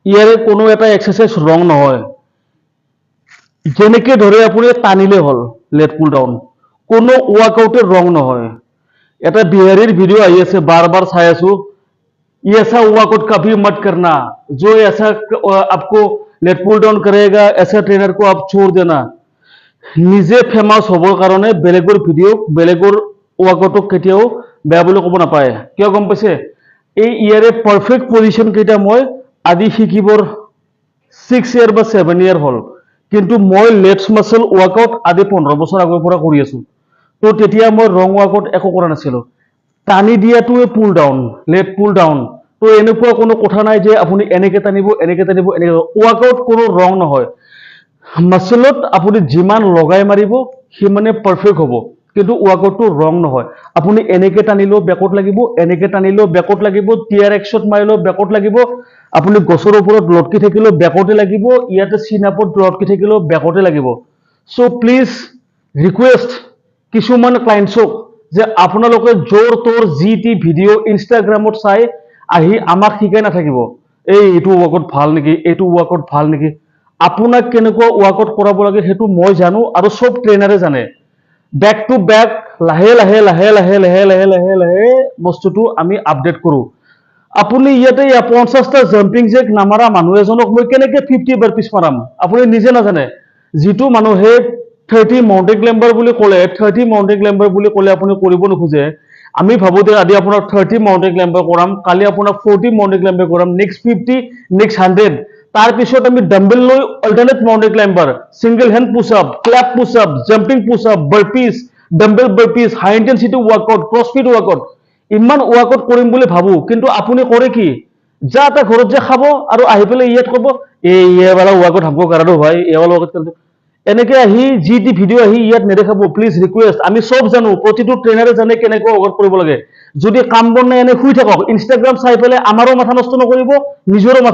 ইয়াৰে কোনো এটা এক্সাৰচাইজ ৰং নহয়। যেনেকে ধৰে আপুনি টানিলে হ'ল লেট পুল ডাউন, কোনো ৱৰ্কআউটে ৰং নহয়। এটা বিহাৰীৰ ভিডিঅ' আহি আছে, বাৰ বাৰ চাই আছো। ये ऐसा वर्कआउट कभी मत करना, जो ऐसा आपको लेट पुल डाउन करेगा, ऐसा ट्रेनर को आप छोड़ देना। নিজে ফেমাছ হ'বৰ কাৰণে বেলেগৰ ভিডিঅ' বেলেগৰ ৱৰ্কআউটক কেতিয়াও বেয়া বুলি ক'ব নাপায়। কিয় গম পাইছে? এই ইয়াৰে পাৰফেক্ট পজিশ্যন কেইটা মই আজি শিকিবৰ 6 ইয়াৰ বা 7 ইয়াৰ হ'ল, কিন্তু মই লেটছ মাছল ৱৰ্কআউট আজি 15 বছৰ আগৰ পৰা কৰি আছো। তো তেতিয়া মই ৰং ৱৰ্কআউট একো কৰা নাছিলো। টানি দিয়াটোৱে pull down, let pull down. তো এনেকুৱা কোনো কথা নাই যে আপুনি এনেকে টানিব এনেকে টানিব এনেকে। ৱৰ্কআউট কোনো ৰং নহয়। মাছলত আপুনি যিমান লগাই মাৰিব সিমানে পাৰফেক্ট হ'ব, কিন্তু ৱৰ্কআউটটো ৰং নহয়। আপুনি এনেকে টানিলেও বেকত লাগিব, এনেকে টানিলেও বেকত লাগিব, টিয়াৰ এক্সত মাৰিলেও বেকত লাগিব, আপুনি গছৰ ওপৰত লটকি থাকিলেও বেকতে লাগিব, ইয়াতে চিনাপত লটকি থাকিলেও বেকতে লাগিব। চ' প্লিজ ৰিকুৱেষ্ট কিছুমান ক্লায়েণ্টছক যে আপোনালোকে জোৰ তোৰ যি টি ভিডিঅ' ইনষ্টাগ্ৰামত চাই আহি আমাক শিকাই নাথাকিব। এইটো ৱৰ্কআউট ভাল নেকি, এইটো ৱৰ্কআউট ভাল নেকি। আপোনাক কেনেকুৱা ৱৰ্কআউট কৰাব লাগে সেইটো মই জানো আৰু চব ট্ৰেইনাৰে জানে। বেক টু বেক লাহে লাহে লাহে লাহে লাহে লাহে লাহে লাহে বস্তুটো আমি আপডেট কৰোঁ। আপুনি ইয়াতে 50টা জাম্পিং জেক নামাৰা মানুহ এজনক মই কেনেকে 50 বাৰপিছ মাৰাম আপুনি নিজে নাজানে। যিটো মানুহে 30 মাউণ্টেন ক্লাইম্বাৰ বুলি ক'লে, 30 মাউণ্টেন ক্লাইম্বাৰ বুলি ক'লে আপুনি কৰিব নোখোজে। আমি ভাবো যে আজি আপোনাৰ 30 মাউণ্টেন ক্লাইম্বাৰ কৰাম, কালি আপোনাৰ 40 মাউণ্টেন ক্লাইম্বাৰ কৰাম, নেক্সট 50, নেক্সট 100। তাৰপিছত আমি ডাম্বেল লৈ alternate mountain climber, single hand push up, clap push up, jumping push up, burpees, dumbbell burpees, high intensity workout, crossfit workout, ইমান ৱৰ্কআউট কৰিম বুলি ভাবো, কিন্তু আপুনি কৰে কি? যা তা ঘৰত যে খাব আৰু আহি পেলাই ইয়াত ক'ব ये वाला वर्कआउट हमको करा दो भाई, ये वाला वर्कआउट कर दो। এনেকে আহি যি টি ভিডিঅ' আহি ইয়াত নেদেখাব প্লিজ, ৰিকুৱেষ্ট। আমি চব জানো, প্ৰতিটো ট্ৰেইনাৰে জানে কেনেকৈ ৱৰ্কআউট কৰিব লাগে। যদি কাম বন নাই এনে শুই থাকক, ইনষ্টাগ্ৰাম চাই পেলাই আমাৰো মাথা নষ্ট নকৰিব, নিজৰো মাথা